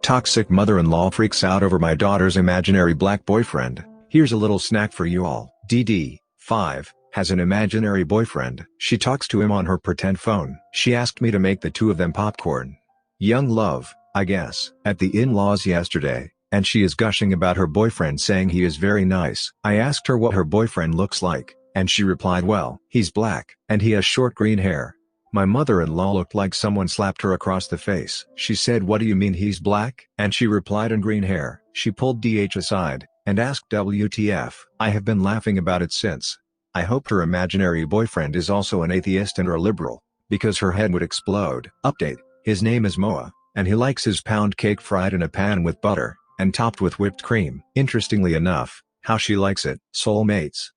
Toxic mother-in-law freaks out over my daughter's imaginary black boyfriend. Here's a little snack for you all. DD, 5, has an imaginary boyfriend. She talks to him on her pretend phone. She asked me to make the two of them popcorn. Young love, I guess. At the in-laws yesterday, and she is gushing about her boyfriend, saying he is very nice. I asked her what her boyfriend looks like, and she replied, well, he's black, and he has short green hair. My mother-in-law looked like someone slapped her across the face. She said, what do you mean he's black? And she replied, in green hair. She pulled DH aside, and asked WTF. I have been laughing about it since. I hope her imaginary boyfriend is also an atheist and or liberal, because her head would explode. Update, his name is Moa, and he likes his pound cake fried in a pan with butter, and topped with whipped cream. Interestingly enough, how she likes it. Soulmates.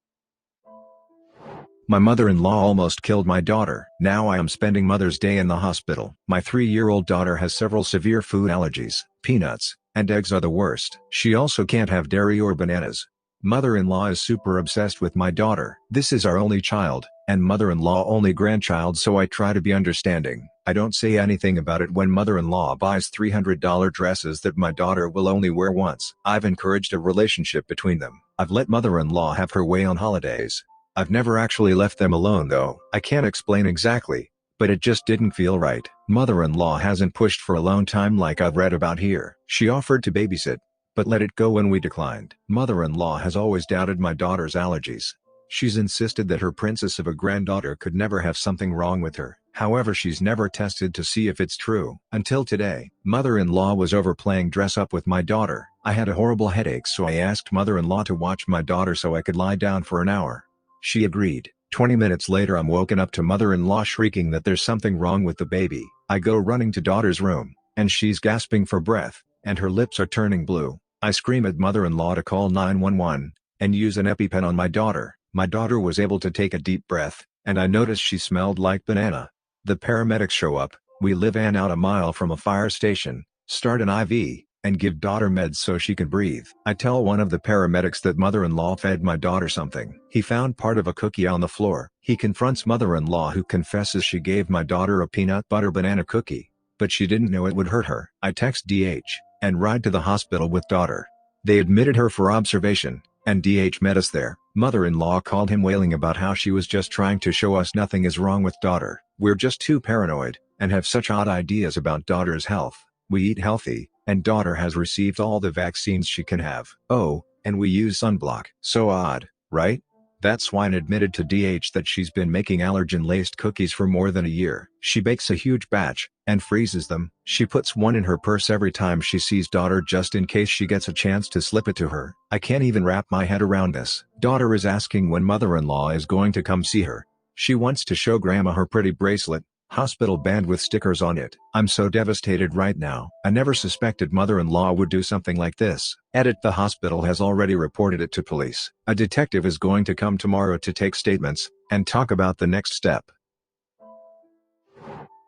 My mother-in-law almost killed my daughter. Now I am spending Mother's Day in the hospital. My 3-year-old daughter has several severe food allergies. Peanuts and eggs are the worst. She also can't have dairy or bananas. Mother-in-law is super obsessed with my daughter. This is our only child, and mother-in-law only grandchild, so I try to be understanding. I don't say anything about it when mother-in-law buys $300 dresses that my daughter will only wear once. I've encouraged a relationship between them. I've let mother-in-law have her way on holidays. I've never actually left them alone though. I can't explain exactly, but it just didn't feel right. Mother-in-law hasn't pushed for alone time like I've read about here. She offered to babysit, but let it go when we declined. Mother-in-law has always doubted my daughter's allergies. She's insisted that her princess of a granddaughter could never have something wrong with her. However, she's never tested to see if it's true. Until today, mother-in-law was over playing dress up with my daughter. I had a horrible headache, so I asked mother-in-law to watch my daughter so I could lie down for an hour. She agreed. 20 minutes later I'm woken up to mother-in-law shrieking that there's something wrong with the baby. I go running to daughter's room, and she's gasping for breath, and her lips are turning blue. I scream at mother-in-law to call 911, and use an EpiPen on my daughter. My daughter was able to take a deep breath, and I noticed she smelled like banana. The paramedics show up. We live out a mile from a fire station, start an IV, and give daughter meds so she can breathe. I tell one of the paramedics that mother-in-law fed my daughter something. He found part of a cookie on the floor. He confronts mother-in-law, who confesses she gave my daughter a peanut butter banana cookie, but she didn't know it would hurt her. I text DH, and ride to the hospital with daughter. They admitted her for observation, and DH met us there. Mother-in-law called him wailing about how she was just trying to show us nothing is wrong with daughter. We're just too paranoid, and have such odd ideas about daughter's health. We eat healthy, and daughter has received all the vaccines she can have. Oh, and we use sunblock. So odd, right? That's why I admitted to DH that she's been making allergen-laced cookies for more than a year. She bakes a huge batch, and freezes them. She puts one in her purse every time she sees daughter just in case she gets a chance to slip it to her. I can't even wrap my head around this. Daughter is asking when mother-in-law is going to come see her. She wants to show grandma her pretty bracelet, hospital band with stickers on it. I'm so devastated right now. I never suspected mother-in-law would do something like this. Edit: the hospital has already reported it to police. A detective is going to come tomorrow to take statements, and talk about the next step.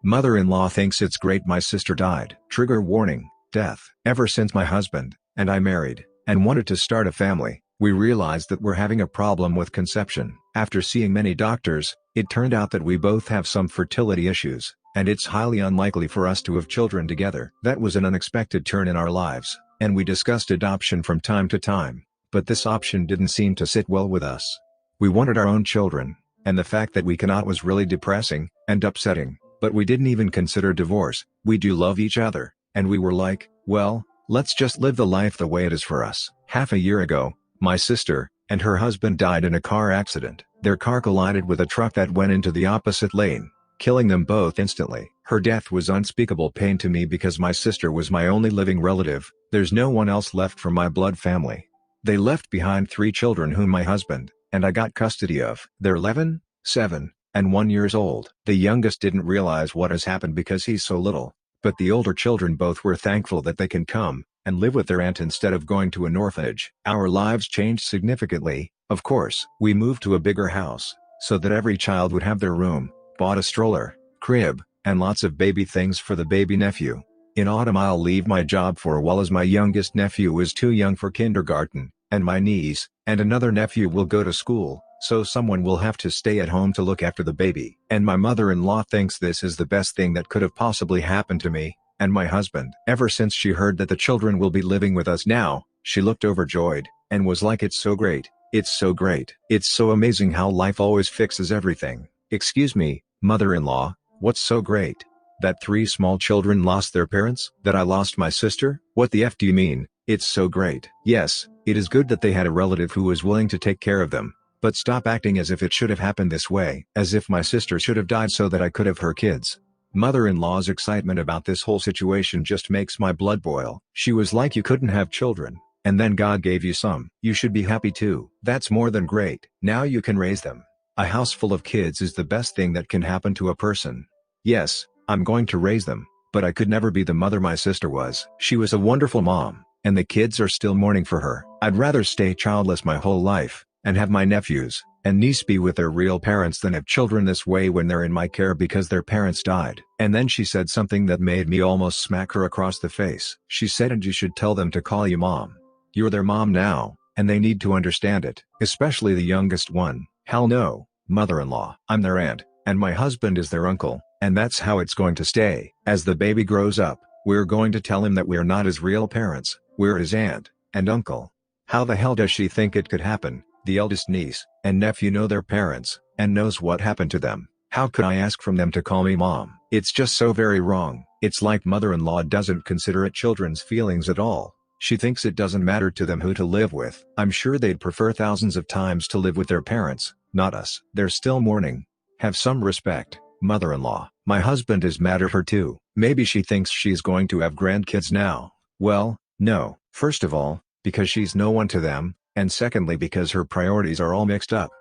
Mother-in-law thinks it's great my sister died. Trigger warning, death. Ever since my husband and I married, and wanted to start a family, we realized that we're having a problem with conception. After seeing many doctors, it turned out that we both have some fertility issues, and it's highly unlikely for us to have children together. That was an unexpected turn in our lives, and we discussed adoption from time to time, but this option didn't seem to sit well with us. We wanted our own children, and the fact that we cannot was really depressing and upsetting, but we didn't even consider divorce. We do love each other, and we were like, well, let's just live the life the way it is for us. Half a year ago, my sister and her husband died in a car accident. Their car collided with a truck that went into the opposite lane, killing them both instantly. Her death was unspeakable pain to me because my sister was my only living relative. There's no one else left from my blood family. They left behind 3 children whom my husband and I got custody of. They're 11, 7, and 1 years old. The youngest didn't realize what has happened because he's so little, but the older children both were thankful that they can come and live with their aunt instead of going to an orphanage. Our lives changed significantly, of course. We moved to a bigger house, so that every child would have their room, bought a stroller, crib, and lots of baby things for the baby nephew. In autumn I'll leave my job for a while as my youngest nephew is too young for kindergarten, and my niece and another nephew will go to school, so someone will have to stay at home to look after the baby. And my mother-in-law thinks this is the best thing that could have possibly happened to me, and my husband. Ever since she heard that the children will be living with us now, she looked overjoyed, and was like, "It's so great, it's so great. It's so amazing how life always fixes everything." Excuse me, mother-in-law, what's so great? That 3 small children lost their parents? That I lost my sister? What the F do you mean, it's so great? Yes, it is good that they had a relative who was willing to take care of them. But stop acting as if it should have happened this way. As if my sister should have died so that I could have her kids. Mother-in-law's excitement about this whole situation just makes my blood boil. She was like, "You couldn't have children, and then God gave you some. You should be happy too. That's more than great. Now you can raise them. A house full of kids is the best thing that can happen to a person. Yes, I'm going to raise them, but I could never be the mother my sister was. She was a wonderful mom, and the kids are still mourning for her. I'd rather stay childless my whole life, and have my nephews and niece be with their real parents than have children this way when they're in my care because their parents died." And then she said something that made me almost smack her across the face. She said, "And you should tell them to call you mom. You're their mom now, and they need to understand it, especially the youngest one." Hell no, mother-in-law. I'm their aunt, and my husband is their uncle, and that's how it's going to stay. As the baby grows up, we're going to tell him that we're not his real parents, we're his aunt and uncle. How the hell does she think it could happen? The eldest niece and nephew know their parents, and knows what happened to them. How could I ask from them to call me mom? It's just so very wrong. It's like mother-in-law doesn't consider it children's feelings at all. She thinks it doesn't matter to them who to live with. I'm sure they'd prefer thousands of times to live with their parents, not us. They're still mourning. Have some respect, mother-in-law. My husband is mad at her too. Maybe she thinks she's going to have grandkids now. Well, no. First of all, because she's no one to them, and secondly because her priorities are all mixed up.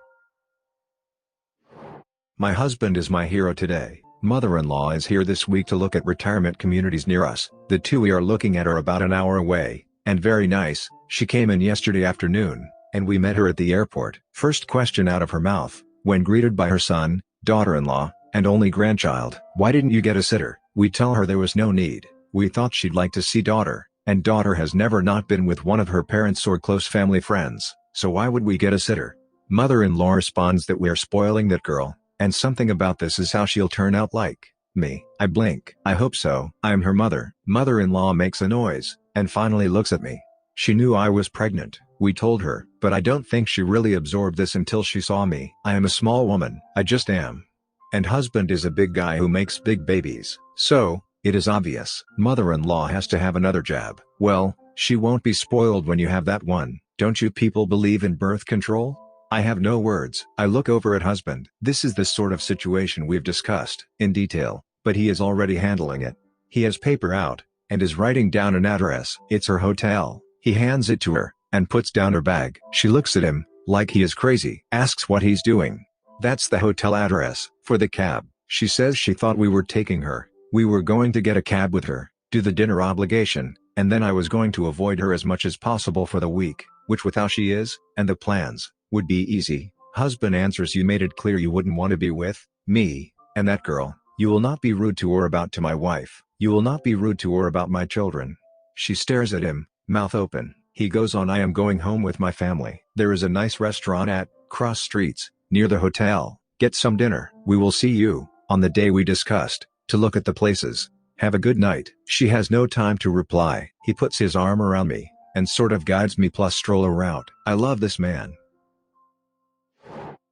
My husband is my hero today. Mother-in-law is here this week to look at retirement communities near us. The 2 we are looking at are about an hour away, and very nice. She came in yesterday afternoon, and we met her at the airport. First question out of her mouth, when greeted by her son, daughter-in-law, and only grandchild: "Why didn't you get a sitter?" We tell her there was no need. We thought she'd like to see daughter, and daughter has never not been with one of her parents or close family friends, so why would we get a sitter? Mother-in-law responds that we're spoiling that girl, and something about this is how she'll turn out like me. I blink. I hope so. I'm her mother. Mother-in-law makes a noise, and finally looks at me. She knew I was pregnant, we told her, but I don't think she really absorbed this until she saw me. I am a small woman. I just am. And husband is a big guy who makes big babies, so it is obvious. Mother-in-law has to have another jab. Well, she won't be spoiled when you have that one. Don't you people believe in birth control? I have no words. I look over at husband. This is the sort of situation we've discussed in detail, but he is already handling it. He has paper out, and is writing down an address. It's her hotel. He hands it to her, and puts down her bag. She looks at him, like he is crazy. Asks what he's doing. That's the hotel address, for the cab. She says she thought we were taking her. We were going to get a cab with her, do the dinner obligation, and then I was going to avoid her as much as possible for the week, which with how she is, and the plans, would be easy. Husband answers, "You made it clear you wouldn't want to be with me and that girl. You will not be rude to or about to my wife. You will not be rude to or about my children." She stares at him, mouth open. He goes on, "I am going home with my family. There is a nice restaurant at cross streets, near the hotel. Get some dinner. We will see you, on the day we discussed, to look at the places. Have a good night." She has no time to reply. He puts his arm around me, and sort of guides me plus stroll around. I love this man.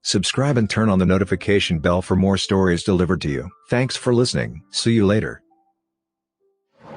Subscribe and turn on the notification bell for more stories delivered to you. Thanks for listening. See you later.